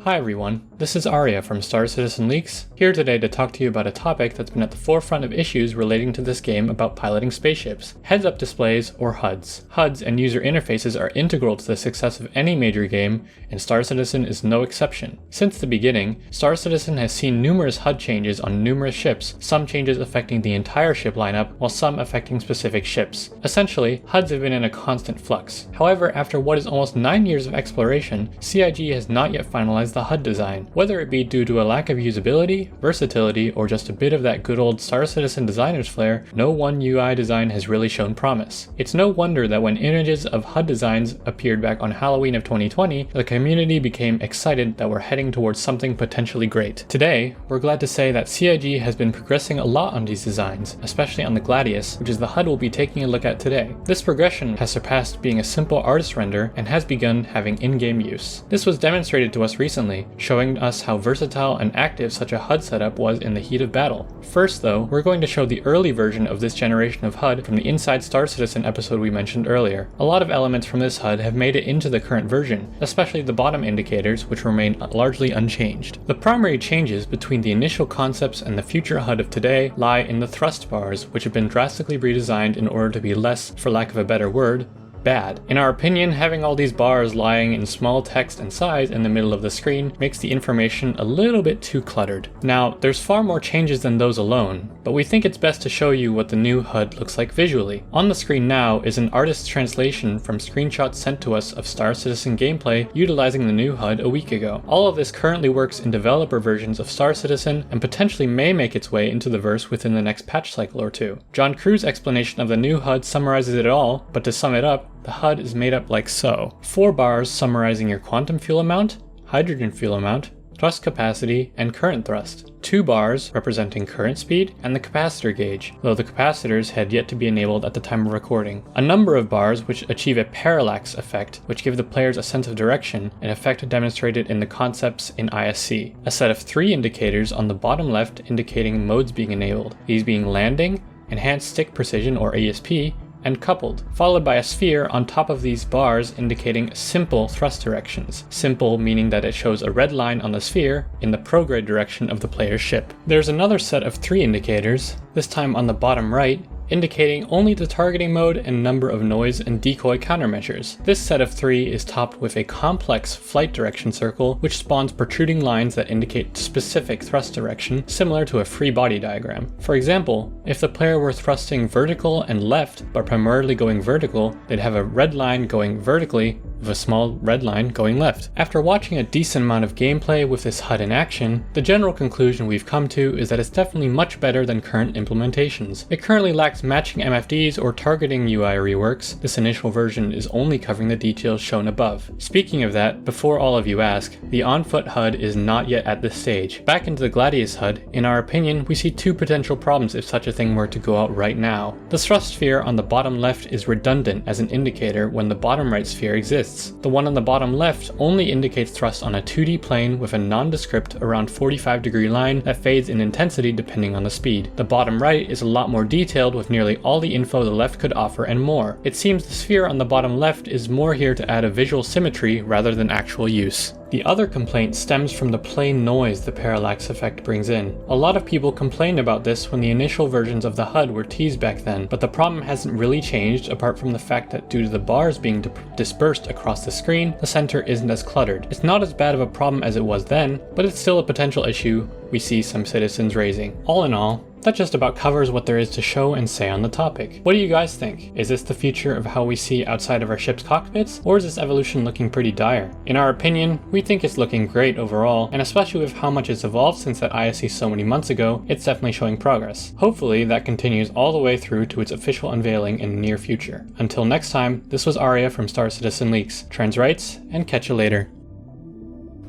Hi everyone, this is Aria from Star Citizen Leaks, here today to talk to you about a topic that's been at the forefront of issues relating to this game about piloting spaceships: heads-up displays, or HUDs. HUDs and user interfaces are integral to the success of any major game, and Star Citizen is no exception. Since the beginning, Star Citizen has seen numerous HUD changes on numerous ships, some changes affecting the entire ship lineup, while some affecting specific ships. Essentially, HUDs have been in a constant flux. However, after what is almost 9 years of exploration, CIG has not yet finalized the HUD design. Whether it be due to a lack of usability, versatility, or just a bit of that good old Star Citizen designer's flair, no one UI design has really shown promise. It's no wonder that when images of HUD designs appeared back on Halloween of 2020, the community became excited that we're heading towards something potentially great. Today, we're glad to say that CIG has been progressing a lot on these designs, especially on the Gladius, which is the HUD we'll be taking a look at today. This progression has surpassed being a simple artist render and has begun having in-game use. This was demonstrated to us recently, showing us how versatile and active such a HUD setup was in the heat of battle. First though, we're going to show the early version of this generation of HUD from the Inside Star Citizen episode we mentioned earlier. A lot of elements from this HUD have made it into the current version, especially the bottom indicators, which remain largely unchanged. The primary changes between the initial concepts and the future HUD of today lie in the thrust bars, which have been drastically redesigned in order to be less, for lack of a better word, bad. In our opinion, having all these bars lying in small text and size in the middle of the screen makes the information a little bit too cluttered. Now, there's far more changes than those alone, but we think it's best to show you what the new HUD looks like visually. On the screen now is an artist's translation from screenshots sent to us of Star Citizen gameplay utilizing the new HUD a week ago. All of this currently works in developer versions of Star Citizen and potentially may make its way into the verse within the next patch cycle or two. John Crew's explanation of the new HUD summarizes it all, but to sum it up, the HUD is made up like so. 4 bars summarizing your quantum fuel amount, hydrogen fuel amount, thrust capacity, and current thrust. 2 bars representing current speed and the capacitor gauge, though the capacitors had yet to be enabled at the time of recording. A number of bars which achieve a parallax effect, which give the players a sense of direction, an effect demonstrated in the concepts in ISC. A set of 3 indicators on the bottom left indicating modes being enabled, these being landing, enhanced stick precision or ESP, and coupled, followed by a sphere on top of these bars indicating simple thrust directions. Simple meaning that it shows a red line on the sphere in the prograde direction of the player's ship. There's another set of 3 indicators, this time on the bottom right, indicating only the targeting mode and number of noise and decoy countermeasures. This set of 3 is topped with a complex flight direction circle which spawns protruding lines that indicate specific thrust direction, similar to a free body diagram. For example, if the player were thrusting vertical and left but primarily going vertical, they'd have a red line going vertically with a small red line going left. After watching a decent amount of gameplay with this HUD in action, the general conclusion we've come to is that it's definitely much better than current implementations. It currently lacks matching MFDs or targeting UI reworks. This initial version is only covering the details shown above. Speaking of that, before all of you ask, the on-foot HUD is not yet at this stage. Back into the Gladius HUD, in our opinion, we see 2 potential problems if such a thing were to go out right now. The thrust sphere on the bottom left is redundant as an indicator when the bottom right sphere exists. The one on the bottom left only indicates thrust on a 2D plane with a nondescript around 45-degree line that fades in intensity depending on the speed. The bottom right is a lot more detailed with nearly all the info the left could offer and more. It seems the sphere on the bottom left is more here to add a visual symmetry rather than actual use. The other complaint stems from the plain noise the parallax effect brings in. A lot of people complained about this when the initial versions of the HUD were teased back then, but the problem hasn't really changed apart from the fact that due to the bars being dispersed across the screen, the center isn't as cluttered. It's not as bad of a problem as it was then, but it's still a potential issue we see some citizens raising. All in all, that just about covers what there is to show and say on the topic. What do you guys think? Is this the future of how we see outside of our ship's cockpits, or is this evolution looking pretty dire? In our opinion, we think it's looking great overall, and especially with how much it's evolved since that ISC so many months ago, it's definitely showing progress. Hopefully that continues all the way through to its official unveiling in the near future. Until next time, this was Aria from Star Citizen Leaks. Trans rights, and catch you later.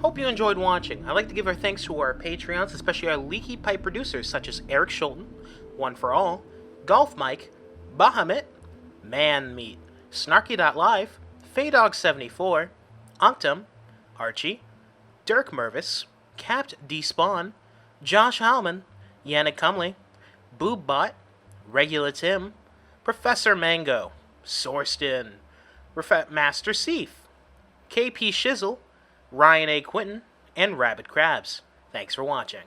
Hope you enjoyed watching. I'd like to give our thanks to our Patreons, especially our leaky pipe producers such as Eric Schulten, One for All, Golf Mike, Bahamut, Man Meat, Snarky.live, Faydog74, Unctum, Archie, Dirk Mervis, Capt Despawn, Josh Hallman, Yannick Cumley, Boobbot, Regula Tim, Professor Mango, Sorston, Master Seif, KP Shizzle, Ryan A. Quinton, and rabbit crabs. Thanks for watching.